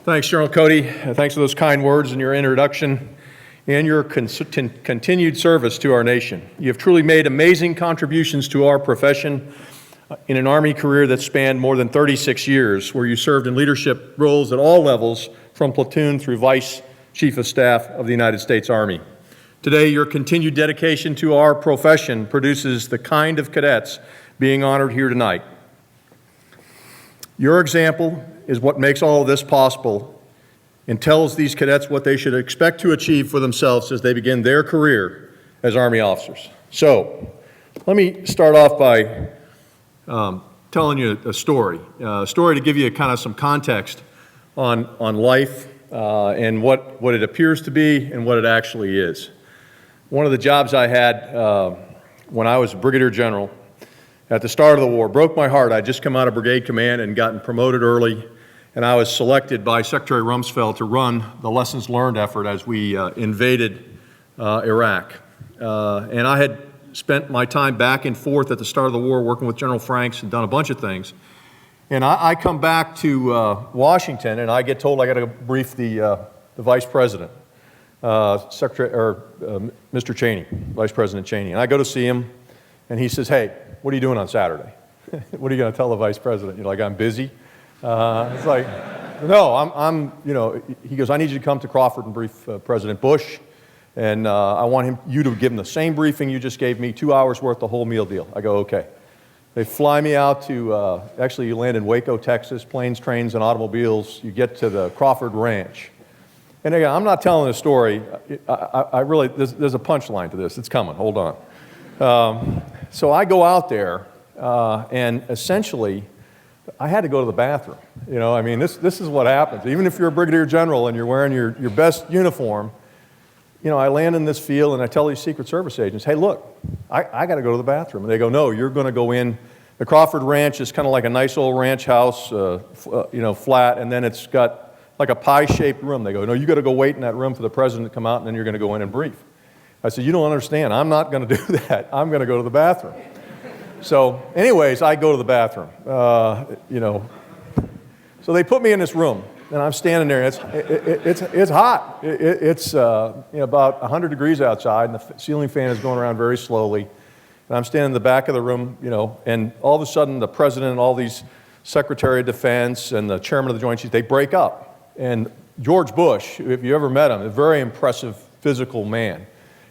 Thanks, General Cody. Thanks for those kind words in your introduction and your continued service to our nation. You have truly made amazing contributions to our profession in an Army career that spanned more than 36 years, where you served in leadership roles at all levels, from platoon through Vice Chief of Staff of the United States Army. Today, your continued dedication to our profession produces the kind of cadets being honored here tonight. Your example is what makes all of this possible and tells these cadets what they should expect to achieve for themselves as they begin their career as Army officers. So, let me start off by telling you a story to give you kind of some context on life and what it appears to be and what it actually is. One of the jobs I had when I was Brigadier General at the start of the war broke my heart. I'd just come out of brigade command and gotten promoted early, and I was selected by Secretary Rumsfeld to run the lessons learned effort as we invaded Iraq. And I had spent my time back and forth at the start of the war working with General Franks and done a bunch of things. And I come back to Washington, and I get told I got to brief the Vice President, Mr. Cheney, Vice President Cheney. And I go to see him, and he says, "Hey, what are you doing on Saturday? What are you going to tell the Vice President?" You're like, "I'm busy." It's like, no, he goes, "I need you to come to Crawford and brief President Bush, and I want you to give him the same briefing you just gave me, 2 hours worth, the whole meal deal." I go, "Okay." They fly me out to, actually you land in Waco, Texas, planes, trains, and automobiles. You get to the Crawford Ranch. And again, I'm not telling a story. I really, there's a punchline to this. It's coming, hold on. So I go out there, and essentially, I had to go to the bathroom. I mean, this is what happens. Even if you're a Brigadier General and you're wearing your best uniform, I land in this field and I tell these Secret Service agents, "Hey, look, I got to go to the bathroom." And they go, "No, you're going to go in." The Crawford Ranch is kind of like a nice old ranch house, flat, and then it's got like a pie-shaped room. They go, "No, you got to go wait in that room for the President to come out, and then you're going to go in and brief." I said, "You don't understand. I'm not going to do that. I'm going to go to the bathroom." So anyways, I go to the bathroom, So they put me in this room, and I'm standing there, and it's hot. It's about 100 degrees outside, and the ceiling fan is going around very slowly. And I'm standing in the back of the room, and all of a sudden the President and all these Secretary of Defense and the Chairman of the Joint Chiefs, they break up. And George Bush, if you ever met him, a very impressive physical man.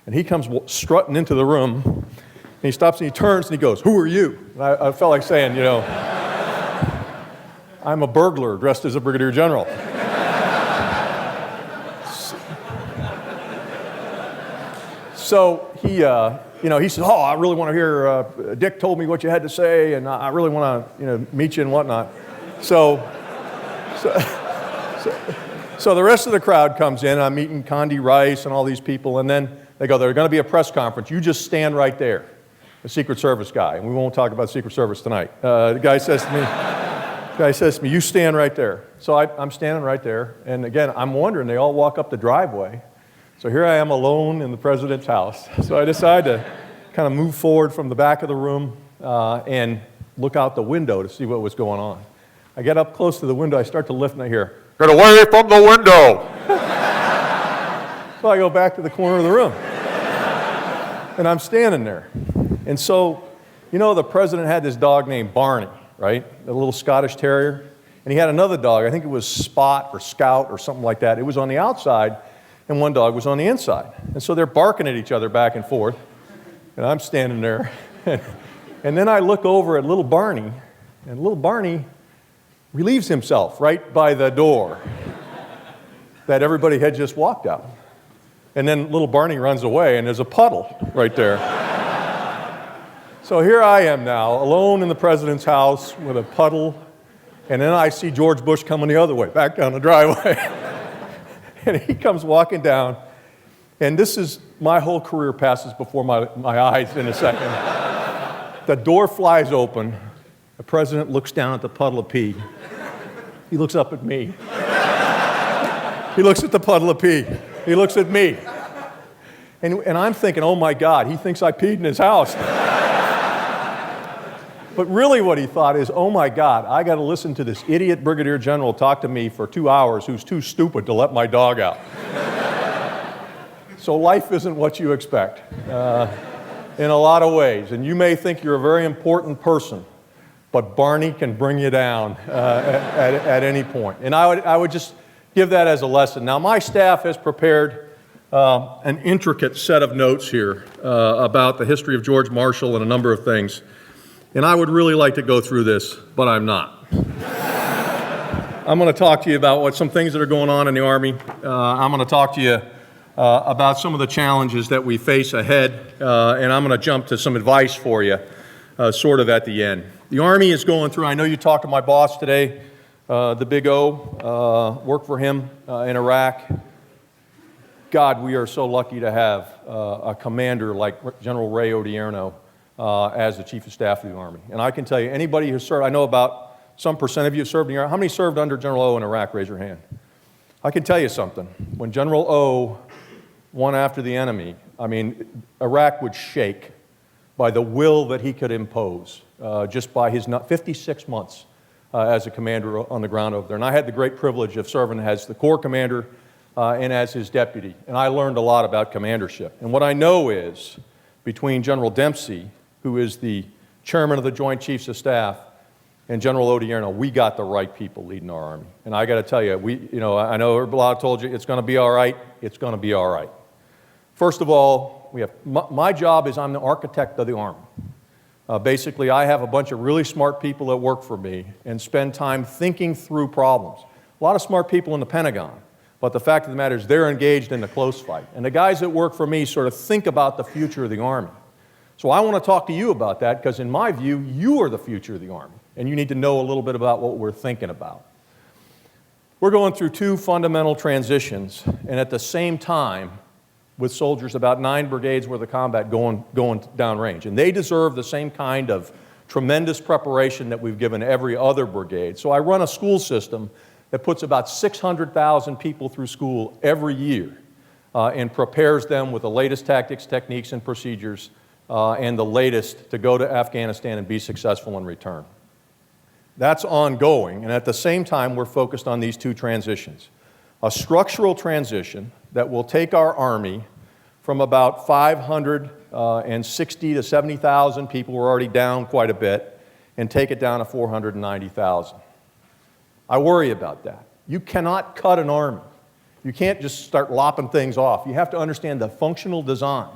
And he comes strutting into the room, and he stops and he turns and he goes, "Who are you?" And I felt like saying, "I'm a burglar dressed as a Brigadier General." So he said, "Oh, I really want to hear, Dick told me what you had to say, and I really want to, meet you and whatnot." So the rest of the crowd comes in. I'm meeting Condi Rice and all these people, and then they go, "There's going to be a press conference. You just stand right there." The Secret Service guy, and we won't talk about Secret Service tonight. The guy says to me, "You stand right there." So I'm standing right there, and again, I'm wondering, they all walk up the driveway. So here I am alone in the President's house. So I decide to kind of move forward from the back of the room and look out the window to see what was going on. I get up close to the window, I start to lift, and I hear, "Get away from the window!" So I go back to the corner of the room, and I'm standing there. And so, the President had this dog named Barney, right? A little Scottish Terrier. And he had another dog, I think it was Spot or Scout or something like that. It was on the outside, and one dog was on the inside. And so they're barking at each other back and forth, and I'm standing there. And then I look over at little Barney, and little Barney relieves himself right by the door that everybody had just walked out. And then little Barney runs away, and there's a puddle right there. So here I am now, alone in the President's house with a puddle, and then I see George Bush coming the other way, back down the driveway. And he comes walking down, and this is, my whole career passes before my eyes in a second. The door flies open, the President looks down at the puddle of pee. He looks up at me. He looks at the puddle of pee. He looks at me. And I'm thinking, oh my God, he thinks I peed in his house. But really what he thought is, oh my God, I got to listen to this idiot brigadier general talk to me for 2 hours who's too stupid to let my dog out. So life isn't what you expect in a lot of ways. And you may think you're a very important person, but Barney can bring you down at any point. And I would just give that as a lesson. Now, my staff has prepared an intricate set of notes here about the history of George Marshall and a number of things. And I would really like to go through this, but I'm not. I'm going to talk to you about some things that are going on in the Army. I'm going to talk to you about some of the challenges that we face ahead, and I'm going to jump to some advice for you sort of at the end. The Army is going through, I know you talked to my boss today, the Big O, worked for him in Iraq. God, we are so lucky to have a commander like General Ray Odierno as the Chief of Staff of the Army. And I can tell you, anybody who served, I know about some percent of you have served in the Army. How many served under General O in Iraq? Raise your hand. I can tell you something. When General O won after the enemy, I mean, Iraq would shake by the will that he could impose just by his 56 months as a commander on the ground over there. And I had the great privilege of serving as the Corps commander and as his deputy. And I learned a lot about commandership. And what I know is, between General Dempsey, who is the chairman of the Joint Chiefs of Staff, and General Odierno, we got the right people leading our Army. And I got to tell you, I know a lot told you it's going to be all right. It's going to be all right. First of all, my job is I'm the architect of the Army. Basically, I have a bunch of really smart people that work for me and spend time thinking through problems. A lot of smart people in the Pentagon, but the fact of the matter is they're engaged in the close fight. And the guys that work for me sort of think about the future of the Army. So I want to talk to you about that because in my view, you are the future of the Army. And you need to know a little bit about what we're thinking about. We're going through two fundamental transitions, and at the same time, with soldiers, about 9 brigades worth of combat going downrange. And they deserve the same kind of tremendous preparation that we've given every other brigade. So I run a school system that puts about 600,000 people through school every year and prepares them with the latest tactics, techniques, and procedures and the latest to go to Afghanistan and be successful in return. That's ongoing, and at the same time, we're focused on these two transitions. A structural transition that will take our Army from about 560 to 70,000 people, we're already down quite a bit, and take it down to 490,000. I worry about that. You cannot cut an Army. You can't just start lopping things off. You have to understand the functional design.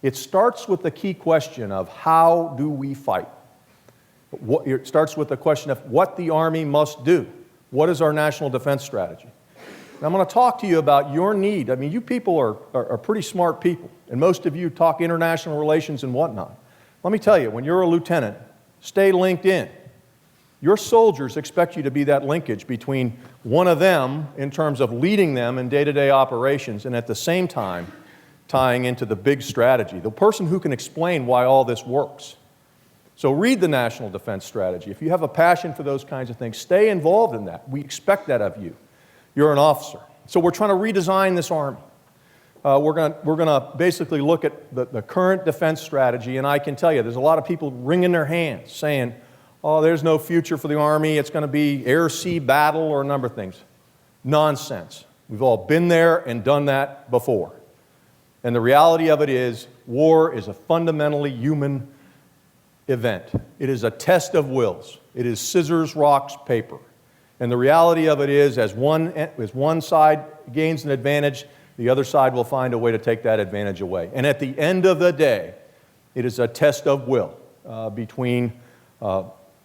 It starts with the key question of how do we fight? It starts with the question of what the Army must do. What is our national defense strategy? And I'm going to talk to you about your need. I mean, you people are pretty smart people, and most of you talk international relations and whatnot. Let me tell you, when you're a lieutenant, stay linked in. Your soldiers expect you to be that linkage between one of them in terms of leading them in day-to-day operations and at the same time tying into the big strategy, the person who can explain why all this works. So read the National Defense Strategy. If you have a passion for those kinds of things, stay involved in that. We expect that of you. You're an officer. So we're trying to redesign this Army. We're going to basically look at the current defense strategy, and I can tell you there's a lot of people wringing their hands saying, oh, there's no future for the Army. It's going to be air-sea battle or a number of things. Nonsense. We've all been there and done that before. And the reality of it is war is a fundamentally human event. It is a test of wills. It is scissors, rocks, paper. And the reality of it is as one side gains an advantage, the other side will find a way to take that advantage away. And at the end of the day, it is a test of will between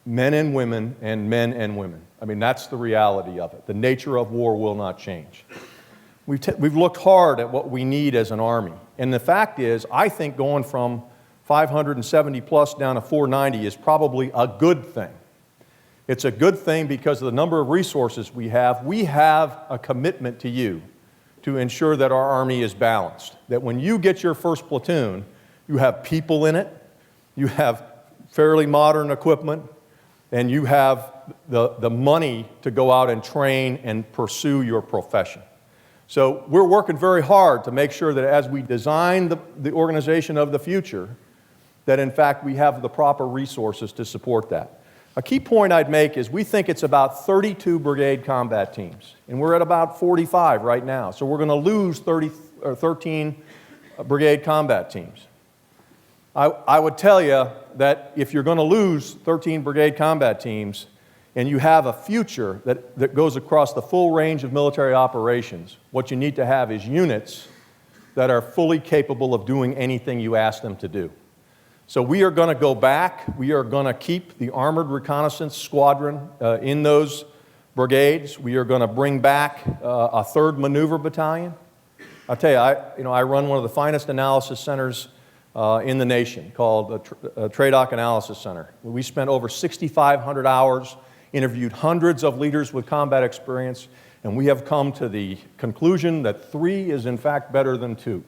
men and women and men and women. I mean, that's the reality of it. The nature of war will not change. We've looked hard at what we need as an Army. And the fact is, I think going from 570 plus down to 490 is probably a good thing. It's a good thing because of the number of resources we have. We have a commitment to you to ensure that our Army is balanced. That when you get your first platoon, you have people in it, you have fairly modern equipment, and you have the money to go out and train and pursue your profession. So we're working very hard to make sure that as we design the organization of the future, that in fact we have the proper resources to support that. A key point I'd make is we think it's about 32 brigade combat teams, and we're at about 45 right now. So we're going to lose 13 brigade combat teams. I would tell you that if you're going to lose 13 brigade combat teams and you have a future that goes across the full range of military operations, what you need to have is units that are fully capable of doing anything you ask them to do. So we are going to go back. We are going to keep the Armored Reconnaissance Squadron in those brigades. We are going to bring back a 3rd Maneuver Battalion. I'll tell you, I run one of the finest analysis centers in the nation called the TRADOC Analysis Center. We spent over 6,500 hours, interviewed hundreds of leaders with combat experience, and we have come to the conclusion that 3 is in fact better than 2.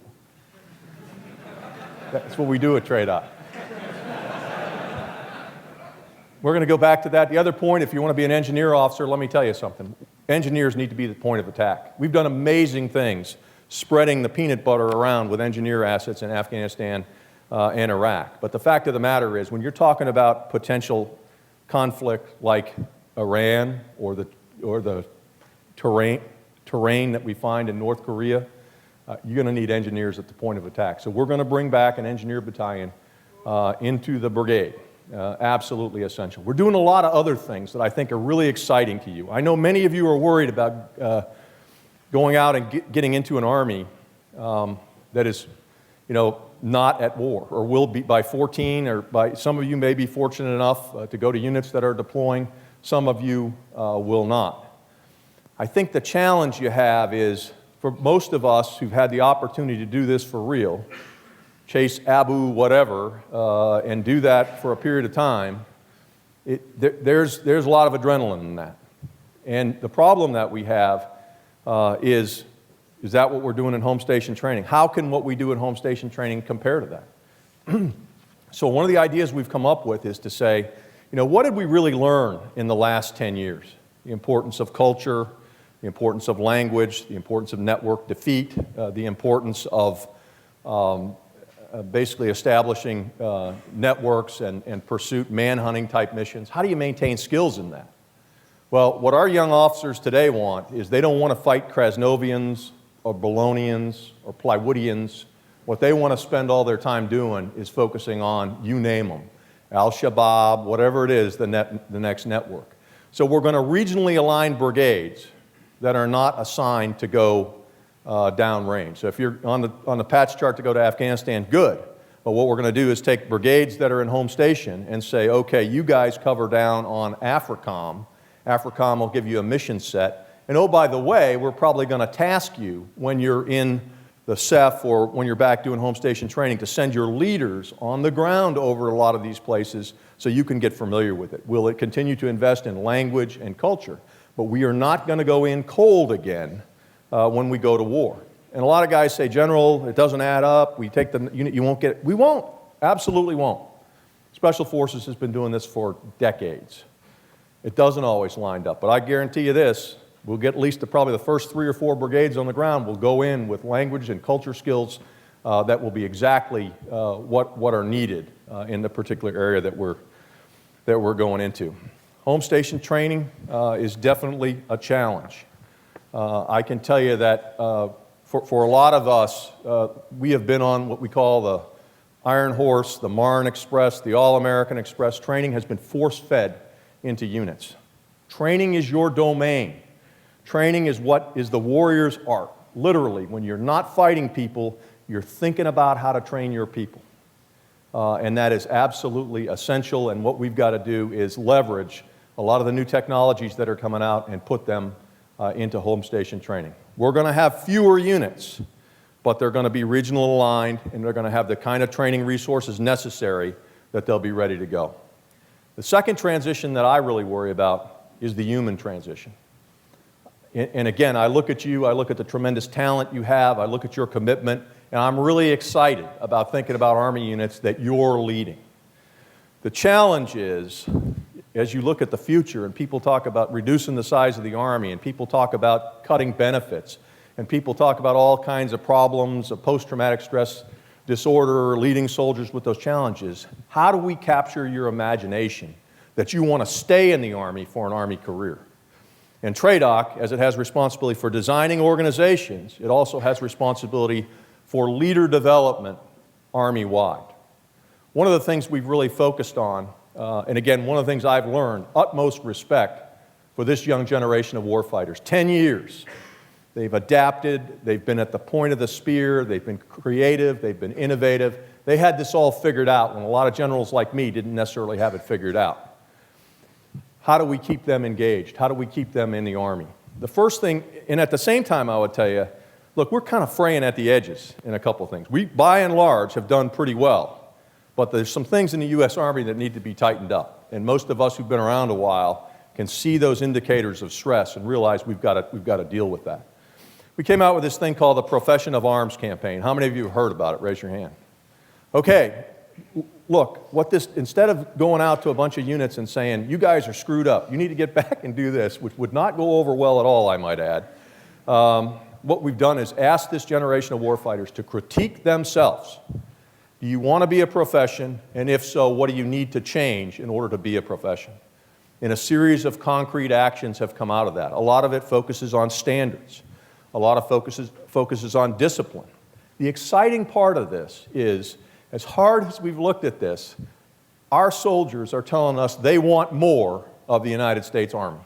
That's what we do at TRADOC. We're going to go back to that. The other point, if you want to be an engineer officer, let me tell you something. Engineers need to be the point of attack. We've done amazing things spreading the peanut butter around with engineer assets in Afghanistan and Iraq. But the fact of the matter is, when you're talking about potential conflict like Iran or the terrain that we find in North Korea, you're going to need engineers at the point of attack. So we're going to bring back an engineer battalion into the brigade. Absolutely essential. We're doing a lot of other things that I think are really exciting to you. I know many of you are worried about going out and getting into an army that is, not at war or will be by 14, or by some of you may be fortunate enough to go to units that are deploying. Some of you will not. I think the challenge you have is, for most of us who've had the opportunity to do this for real, chase Abu whatever, and do that for a period of time, there's a lot of adrenaline in that. And the problem that we have is that what we're doing in home station training? How can what we do in home station training compare to that? So one of the ideas we've come up with is to say, what did we really learn in the last 10 years? The importance of culture, the importance of language, the importance of network defeat, the importance of basically establishing networks and pursuit, manhunting type missions. How do you maintain skills in that? Well, what our young officers today want is they don't want to fight Krasnovians or Bolognians or Plywoodians. What they want to spend all their time doing is focusing on, you name them, Al-Shabaab, whatever it is, the next network. So we're going to regionally align brigades that are not assigned to go downrange. So if you're on the patch chart to go to Afghanistan, good. But what we're going to do is take brigades that are in home station and say, okay, you guys cover down on AFRICOM. AFRICOM will give you a mission set. And oh, by the way, we're probably going to task you when you're in the CEF or when you're back doing home station training to send your leaders on the ground over a lot of these places so you can get familiar with it. We'll continue to invest in language and culture, but we are not going to go in cold again when we go to war. And a lot of guys say, General, it doesn't add up. We take the unit, you won't get it. We won't. Absolutely won't. Special Forces has been doing this for decades. It doesn't always line up, but I guarantee you this, we'll get at least probably the first 3 or 4 brigades on the ground will go in with language and culture skills that will be exactly what are needed in the particular area that we're going into. Home station training is definitely a challenge. I can tell you that for a lot of us, we have been on what we call the Iron Horse, the Marne Express, the All-American Express. Training has been force-fed into units. Training is your domain. Training is what is the warrior's art. Literally, when you're not fighting people, you're thinking about how to train your people. And that is absolutely essential, and what we've got to do is leverage a lot of the new technologies that are coming out and put them into home station training. We're going to have fewer units, but they're going to be regional aligned, and they're going to have the kind of training resources necessary that they'll be ready to go. The second transition that I really worry about is the human transition. And again, I look at you, I look at the tremendous talent you have, I look at your commitment, and I'm really excited about thinking about Army units that you're leading. The challenge is, as you look at the future and people talk about reducing the size of the Army, and people talk about cutting benefits, and people talk about all kinds of problems of post-traumatic stress disorder, leading soldiers with those challenges. How do we capture your imagination that you want to stay in the Army for an Army career? And TRADOC, as it has responsibility for designing organizations, it also has responsibility for leader development Army-wide. One of the things we've really focused on, and again, one of the things I've learned, utmost respect for this young generation of warfighters. 10 years. They've adapted, they've been at the point of the spear, they've been creative, they've been innovative. They had this all figured out when a lot of generals like me didn't necessarily have it figured out. How do we keep them engaged? How do we keep them in the Army? The first thing, and at the same time I would tell you, look, we're kind of fraying at the edges in a couple of things. We, by and large, have done pretty well, but there's some things in the U.S. Army that need to be tightened up. And most of us who've been around a while can see those indicators of stress and realize we've got to deal with that. We came out with this thing called the Profession of Arms campaign. How many of you have heard about it? Raise your hand. Okay, look, instead of going out to a bunch of units and saying, you guys are screwed up, you need to get back and do this, which would not go over well at all, I might add, what we've done is ask this generation of warfighters to critique themselves. Do you want to be a profession? And if so, what do you need to change in order to be a profession? And a series of concrete actions have come out of that. A lot of it focuses on standards. A lot of focuses on discipline. The exciting part of this is, as hard as we've looked at this, our soldiers are telling us they want more of the United States Army.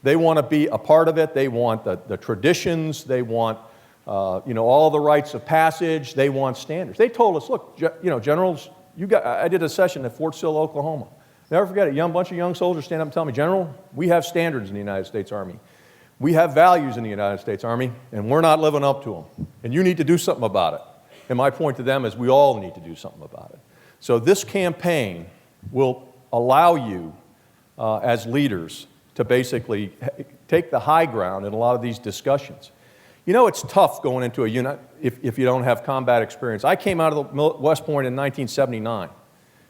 They want to be a part of it. They want the traditions. They want all the rites of passage. They want standards. They told us, look, generals, I did a session at Fort Sill, Oklahoma. Never forget it. Bunch of young soldiers stand up and tell me, General, we have standards in the United States Army. We have values in the United States Army, and we're not living up to them. And you need to do something about it. And my point to them is we all need to do something about it. So this campaign will allow you, as leaders, to basically take the high ground in a lot of these discussions. You know, it's tough going into a unit if you don't have combat experience. I came out of West Point in 1979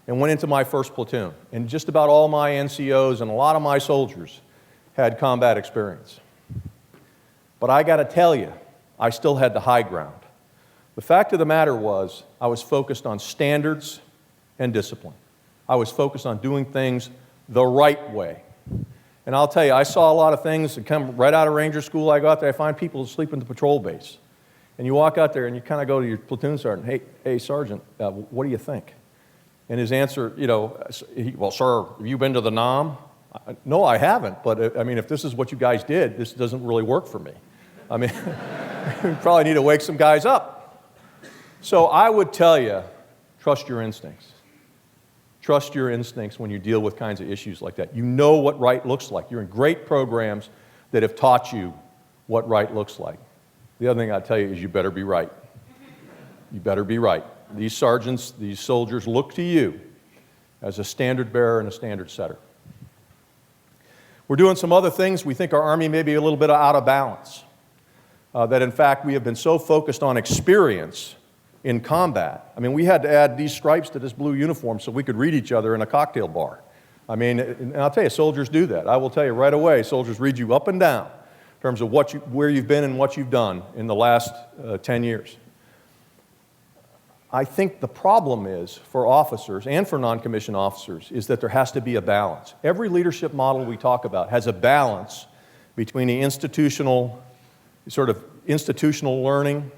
and went into my first platoon. And just about all my NCOs and a lot of my soldiers had combat experience. But I got to tell you, I still had the high ground. The fact of the matter was, I was focused on standards and discipline. I was focused on doing things the right way. And I'll tell you, I saw a lot of things that come right out of Ranger School. I go out there, I find people asleep in the patrol base. And you walk out there and you kind of go to your platoon sergeant, hey Sergeant, what do you think? And his answer, well, sir, have you been to the NOM? No, I haven't, but I mean, if this is what you guys did, this doesn't really work for me. I mean, we probably need to wake some guys up. So I would tell you, trust your instincts. Trust your instincts when you deal with kinds of issues like that. You know what right looks like. You're in great programs that have taught you what right looks like. The other thing I'd tell you is you better be right. You better be right. These sergeants, these soldiers look to you as a standard bearer and a standard setter. We're doing some other things. We think our Army may be a little bit out of balance. That in fact we have been so focused on experience in combat. I mean, we had to add these stripes to this blue uniform so we could read each other in a cocktail bar. I mean, and I'll tell you, soldiers do that. I will tell you right away, soldiers read you up and down in terms of where you've been and what you've done in the last 10 years. I think the problem is for officers and for non-commissioned officers is that there has to be a balance. Every leadership model we talk about has a balance between the institutional learning,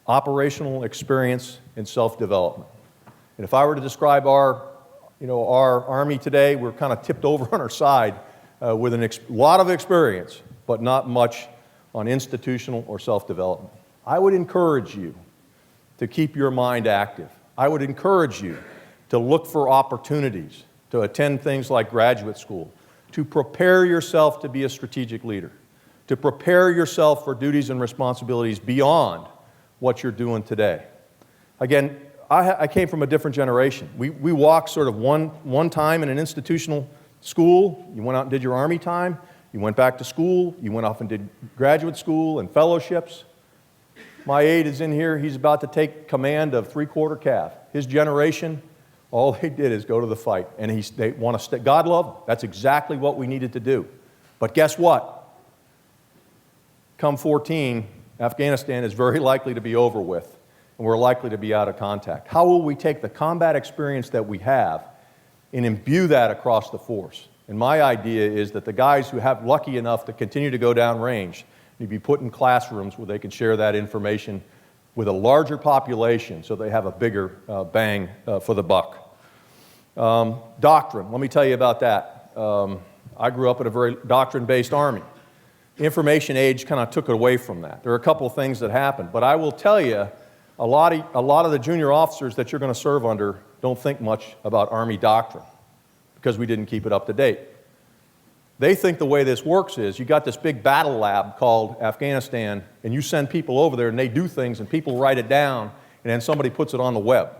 operational experience, and self-development. And if I were to describe our Army today, we're kind of tipped over on our side with a lot of experience, but not much on institutional or self-development. I would encourage you to keep your mind active. I would encourage you to look for opportunities, to attend things like graduate school, to prepare yourself to be a strategic leader, to prepare yourself for duties and responsibilities beyond what you're doing today. Again, I came from a different generation. We walked sort of one time in an institutional school. You went out and did your Army time. You went back to school. You went off and did graduate school and fellowships. My aide is in here. He's about to take command of 3/4 Cav. His generation, all they did is go to the fight. And they want to stay. God love them. That's exactly what we needed to do. But guess what? Come 14, Afghanistan is very likely to be over with. and we're likely to be out of contact. How will we take the combat experience that we have and imbue that across the force? And my idea is that the guys who have lucky enough to continue to go downrange need to be put in classrooms where they can share that information with a larger population so they have a bigger bang for the buck. Doctrine, let me tell you about that. I grew up in a very doctrine-based Army. The information age kind of took it away from that. There are a couple of things that happened, but I will tell you, a lot of the junior officers that you're going to serve under don't think much about Army doctrine because we didn't keep it up to date. They think the way this works is you got this big battle lab called Afghanistan, and you send people over there and they do things and people write it down, and then somebody puts it on the web,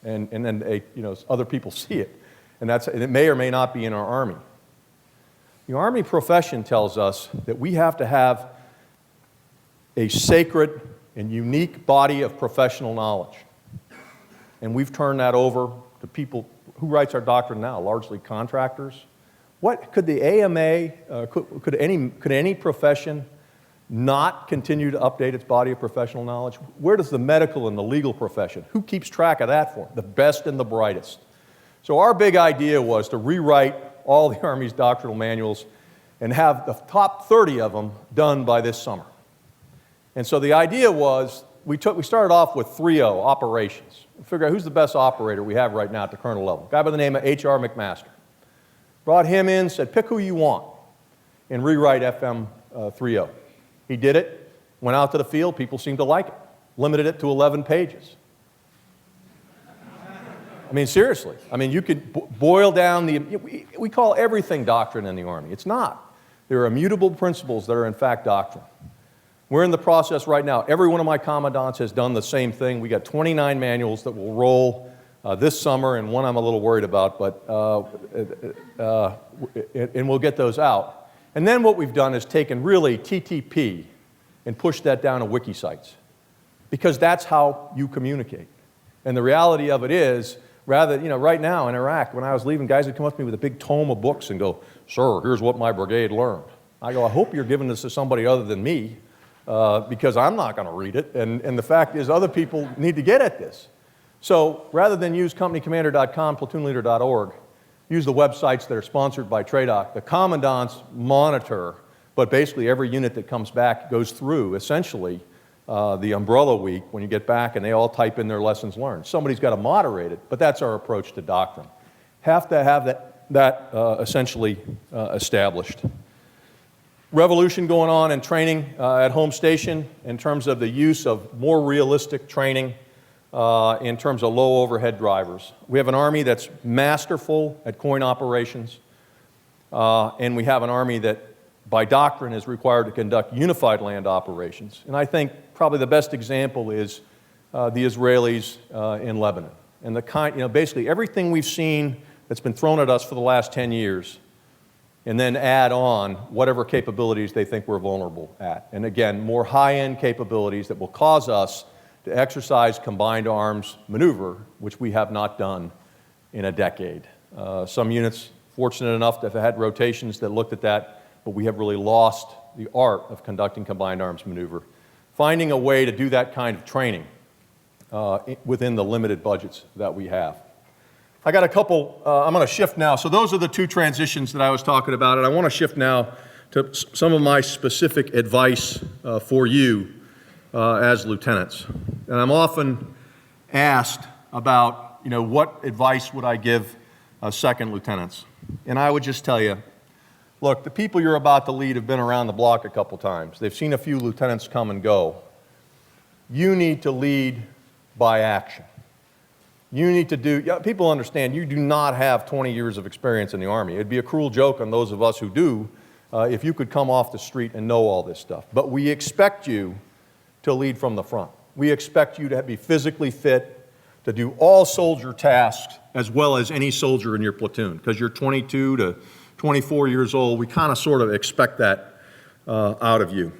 and then they, other people see it, and it may or may not be in our Army. The Army profession tells us that we have to have a sacred and unique body of professional knowledge. And we've turned that over to people. Who writes our doctrine now? Largely contractors. What could the AMA, could any profession not continue to update its body of professional knowledge? Where does the medical and the legal profession, who keeps track of that for them? The best and the brightest. So our big idea was to rewrite all the Army's doctrinal manuals and have the top 30 of them done by this summer. And so the idea was, we started off with 3O, operations. Figure out who's the best operator we have right now at the colonel level. A guy by the name of H.R. McMaster. Brought him in, said, pick who you want, and rewrite FM 3O. He did it, went out to the field, people seemed to like it. Limited it to 11 pages. I mean, seriously. I mean, you could boil down we call everything doctrine in the Army. It's not. There are immutable principles that are in fact doctrine. We're in the process right now. Every one of my commandants has done the same thing. We got 29 manuals that will roll this summer, and one I'm a little worried about, but and we'll get those out. And then what we've done is taken really TTP and pushed that down to wiki sites, because that's how you communicate. And the reality of it is, right now in Iraq, when I was leaving, guys would come up to me with a big tome of books and go, "Sir, here's what my brigade learned." I go, "I hope you're giving this to somebody other than me, because I'm not going to read it." And the fact is, other people need to get at this. So rather than use companycommander.com, platoonleader.org, use the websites that are sponsored by TRADOC. The commandants monitor, but basically every unit that comes back goes through, essentially, the umbrella week when you get back, and they all type in their lessons learned. Somebody's got to moderate it, but that's our approach to doctrine. Have to have that essentially established. Revolution going on in training at home station in terms of the use of more realistic training in terms of low overhead drivers. We have an Army that's masterful at coin operations, and we have an Army that by doctrine is required to conduct unified land operations. And I think probably the best example is the Israelis in Lebanon. And basically everything we've seen that's been thrown at us for the last 10 years, and then add on whatever capabilities they think we're vulnerable at. And again, more high-end capabilities that will cause us to exercise combined arms maneuver, which we have not done in a decade. Some units, fortunate enough to have had rotations that looked at that, but we have really lost the art of conducting combined arms maneuver. Finding a way to do that kind of training within the limited budgets that we have. I got a couple, I'm going to shift now. So those are the two transitions that I was talking about, and I want to shift now to some of my specific advice for you as lieutenants. And I'm often asked about, what advice would I give second lieutenants? And I would just tell you, look, the people you're about to lead have been around the block a couple times. They've seen a few lieutenants come and go. You need to lead by action. You need to people understand you do not have 20 years of experience in the Army. It'd be a cruel joke on those of us who do if you could come off the street and know all this stuff. But we expect you to lead from the front. We expect you to be physically fit, to do all soldier tasks as well as any soldier in your platoon. Because you're 22 to 24 years old, we kind of sort of expect that out of you.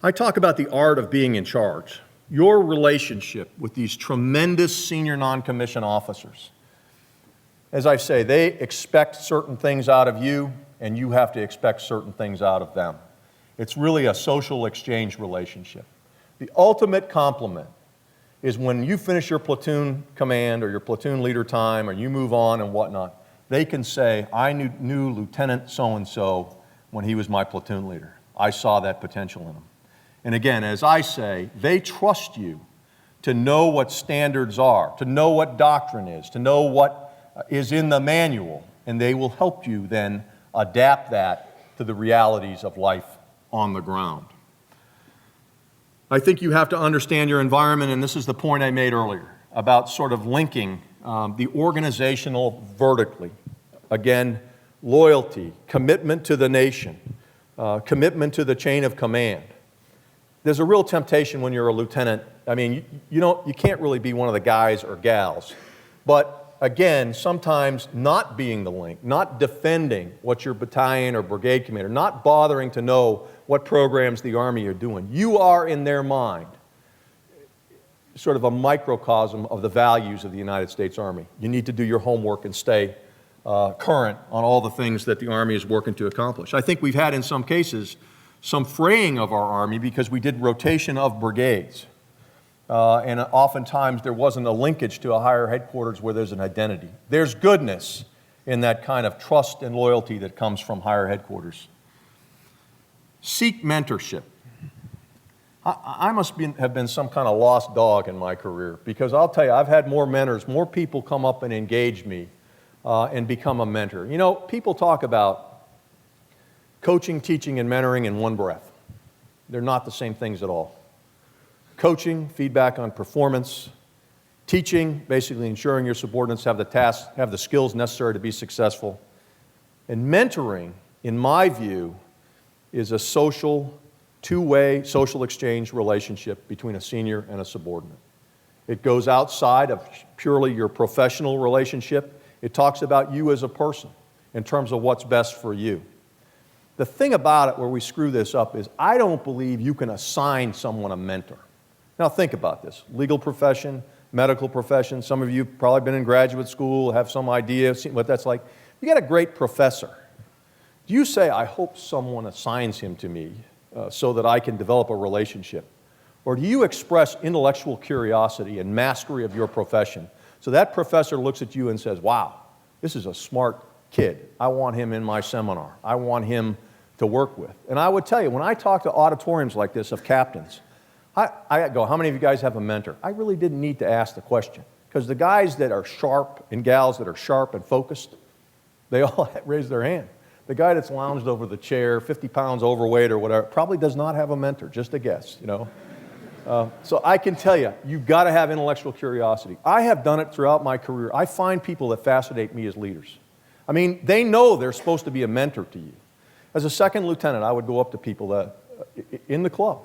I talk about the art of being in charge. Your relationship with these tremendous senior non-commissioned officers. As I say, they expect certain things out of you, and you have to expect certain things out of them. It's really a social exchange relationship. The ultimate compliment is when you finish your platoon command or your platoon leader time or you move on and whatnot, they can say, I knew Lieutenant so-and-so when he was my platoon leader. I saw that potential in him. And again, as I say, they trust you to know what standards are, to know what doctrine is, to know what is in the manual, and they will help you then adapt that to the realities of life on the ground. I think you have to understand your environment, and this is the point I made earlier about sort of linking the organizational vertically. Again, loyalty, commitment to the nation, commitment to the chain of command. There's a real temptation when you're a lieutenant. I mean, you can't really be one of the guys or gals. But again, sometimes not being the link, not defending what your battalion or brigade commander, not bothering to know what programs the Army are doing. You are, in their mind, sort of a microcosm of the values of the United States Army. You need to do your homework and stay current on all the things that the Army is working to accomplish. I think we've had, in some cases, some fraying of our Army because we did rotation of brigades. And oftentimes there wasn't a linkage to a higher headquarters where there's an identity. There's goodness in that kind of trust and loyalty that comes from higher headquarters. Seek mentorship. I must have been some kind of lost dog in my career, because I'll tell you, I've had more mentors, more people come up and engage me and become a mentor. You know, people talk about coaching, teaching, and mentoring in one breath. They're not the same things at all. Coaching, feedback on performance. Teaching, basically ensuring your subordinates have the skills necessary to be successful. And mentoring, in my view, is a social, two-way social exchange relationship between a senior and a subordinate. It goes outside of purely your professional relationship. It talks about you as a person in terms of what's best for you. The thing about it where we screw this up is I don't believe you can assign someone a mentor. Now think about this. Legal profession, medical profession, some of you probably been in graduate school, have some idea what that's like. You got a great professor. Do you say, I hope someone assigns him to me so that I can develop a relationship? Or do you express intellectual curiosity and mastery of your profession so that professor looks at you and says, wow, this is a smart kid. I want him in my seminar. I want him to work with. And I would tell you, when I talk to auditoriums like this of captains, I go, how many of you guys have a mentor? I really didn't need to ask the question, because the guys that are sharp and gals that are sharp and focused, they all raise their hand. The guy that's lounged over the chair, 50 pounds overweight or whatever, probably does not have a mentor, just a guess, you know. So I can tell you, you've got to have intellectual curiosity. I have done it throughout my career. I find people that fascinate me as leaders. I mean, they know they're supposed to be a mentor to you. As a second lieutenant, I would go up to people that, in the club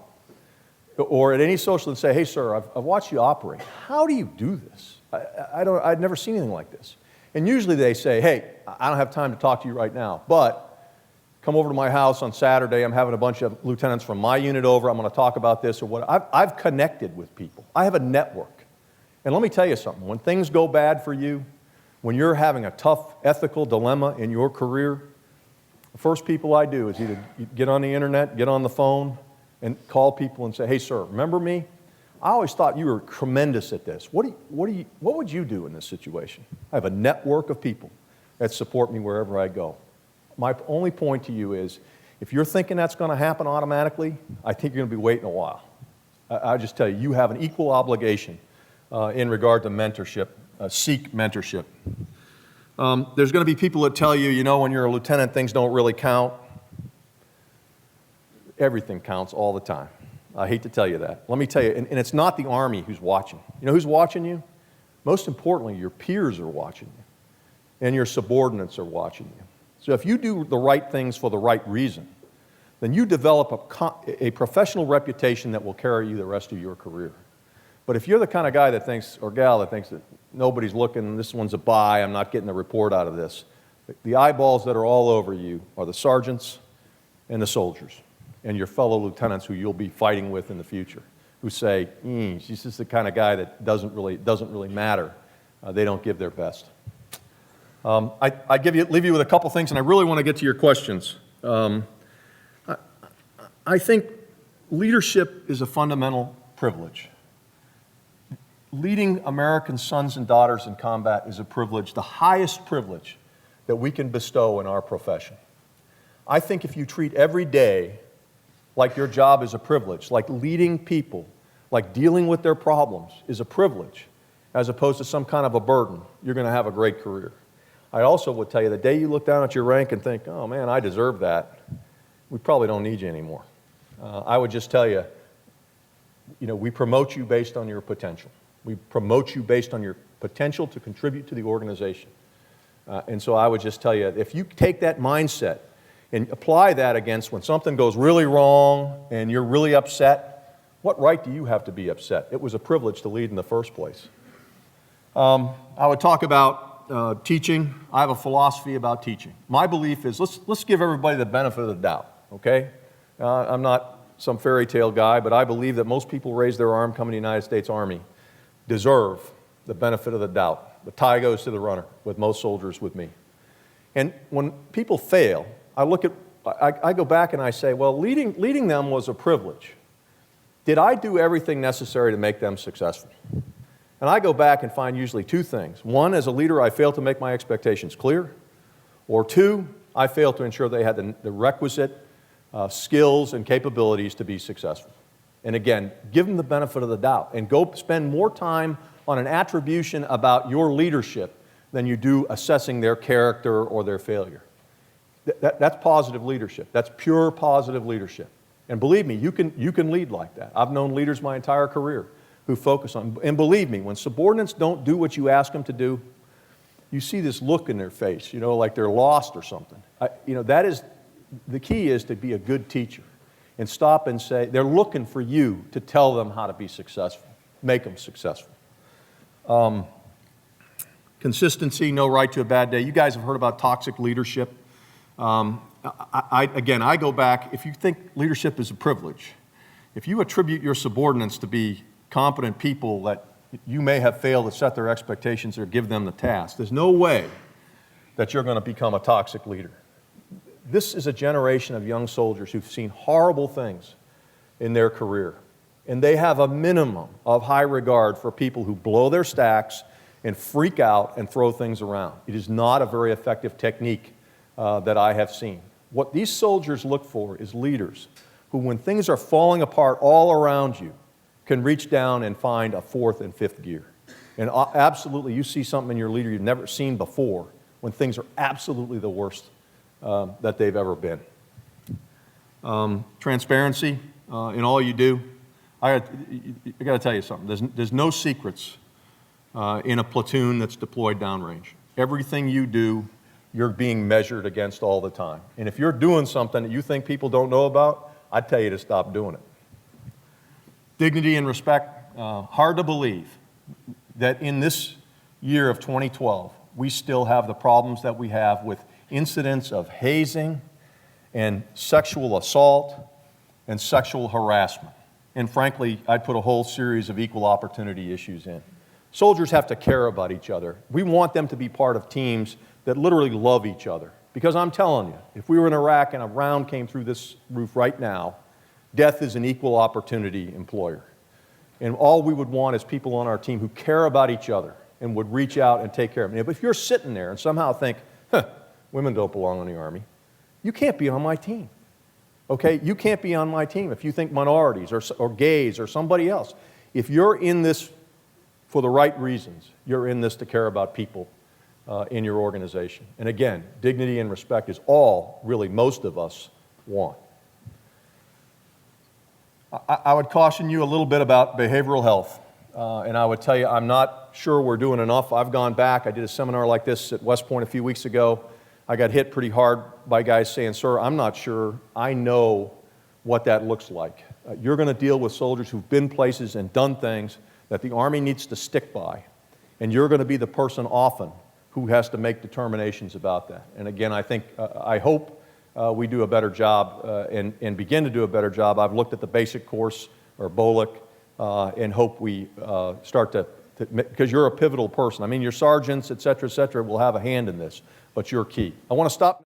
or at any social and say, hey, sir, I've watched you operate. How do you do this? I'd never seen anything like this. And usually they say, hey, I don't have time to talk to you right now, but come over to my house on Saturday. I'm having a bunch of lieutenants from my unit over. I'm going to talk about this or what. I've connected with people. I have a network. And let me tell you something. When things go bad for you, when you're having a tough ethical dilemma in your career, the first people I do is either get on the internet, get on the phone, and call people and say, hey, sir, remember me? I always thought you were tremendous at this. What would you do in this situation? I have a network of people that support me wherever I go. My only point to you is, if you're thinking that's going to happen automatically, I think you're going to be waiting a while. I just tell you, you have an equal obligation in regard to mentorship. Seek mentorship. There's going to be people that tell you, you know, when you're a lieutenant, things don't really count. Everything counts all the time. I hate to tell you that. Let me tell you, and it's not the Army who's watching. You know who's watching you? Most importantly, your peers are watching you, and your subordinates are watching you. So if you do the right things for the right reason, then you develop a professional reputation that will carry you the rest of your career. But if you're the kind of guy that thinks, or gal that thinks that nobody's looking, this one's a buy, I'm not getting a report out of this, the eyeballs that are all over you are the sergeants and the soldiers and your fellow lieutenants who you'll be fighting with in the future, who say, she's just the kind of guy that doesn't really matter. They don't give their best. I leave you with a couple things, and I really want to get to your questions. I think leadership is a fundamental privilege. leading American sons and daughters in combat is a privilege, the highest privilege that we can bestow in our profession. I think if you treat every day like your job is a privilege, like leading people, like dealing with their problems is a privilege, as opposed to some kind of a burden, you're going to have a great career. I also would tell you, the day you look down at your rank and think, oh man, I deserve that, we probably don't need you anymore. I would just tell you, we promote you based on your potential. We promote you based on your potential to contribute to the organization. And so I would just tell you, if you take that mindset and apply that against when something goes really wrong and you're really upset, what right do you have to be upset? It was a privilege to lead in the first place. I would talk about teaching. I have a philosophy about teaching. My belief is let's give everybody the benefit of the doubt, okay? I'm not some fairy tale guy, but I believe that most people raise their arm coming to the United States Army deserve the benefit of the doubt. The tie goes to the runner with most soldiers with me. And when people fail, I go back and I say, well, leading them was a privilege. Did I do everything necessary to make them successful? And I go back and find usually two things. One, as a leader, I failed to make my expectations clear. Or two, I failed to ensure they had the requisite skills and capabilities to be successful. And again, give them the benefit of the doubt and go spend more time on an attribution about your leadership than you do assessing their character or their failure. That's positive leadership. That's pure positive leadership. And believe me, you can lead like that. I've known leaders my entire career who focus on, and believe me, when subordinates don't do what you ask them to do, you see this look in their face, like they're lost or something. That is, the key is to be a good teacher and stop and say, they're looking for you to tell them how to be successful, make them successful. Consistency, no right to a bad day. You guys have heard about toxic leadership. I go back, if you think leadership is a privilege, if you attribute your subordinates to be competent people that you may have failed to set their expectations or give them the task, there's no way that you're going to become a toxic leader. This is a generation of young soldiers who've seen horrible things in their career, and they have a minimum of high regard for people who blow their stacks and freak out and throw things around. It is not a very effective technique that I have seen. What these soldiers look for is leaders who, when things are falling apart all around you, can reach down and find a fourth and fifth gear. And absolutely, you see something in your leader you've never seen before when things are absolutely the worst that they've ever been. Transparency in all you do. I got to tell you something. There's no secrets in a platoon that's deployed downrange. Everything you do, you're being measured against all the time. And if you're doing something that you think people don't know about, I'd tell you to stop doing it. Dignity and respect. Hard to believe that in this year of 2012, we still have the problems that we have with incidents of hazing and sexual assault and sexual harassment. And frankly, I'd put a whole series of equal opportunity issues in. Soldiers have to care about each other. We want them to be part of teams that literally love each other. Because I'm telling you, if we were in Iraq and a round came through this roof right now, death is an equal opportunity employer. And all we would want is people on our team who care about each other and would reach out and take care of them. But if you're sitting there and somehow think, women don't belong in the Army, you can't be on my team. Okay? You can't be on my team if you think minorities or gays or somebody else. If you're in this for the right reasons, you're in this to care about people in your organization. And again, dignity and respect is all, really, most of us want. I would caution you a little bit about behavioral health. And I would tell you, I'm not sure we're doing enough. I've gone back. I did a seminar like this at West Point a few weeks ago. I got hit pretty hard by guys saying, sir, I'm not sure I know what that looks like. You're going to deal with soldiers who've been places and done things that the Army needs to stick by. And you're going to be the person often who has to make determinations about that. And again, I hope we do a better job and begin to do a better job. I've looked at the basic course, or BOLIC, and hope we start to, because you're a pivotal person. I mean, your sergeants, et cetera, will have a hand in this, but you're key. I want to stop.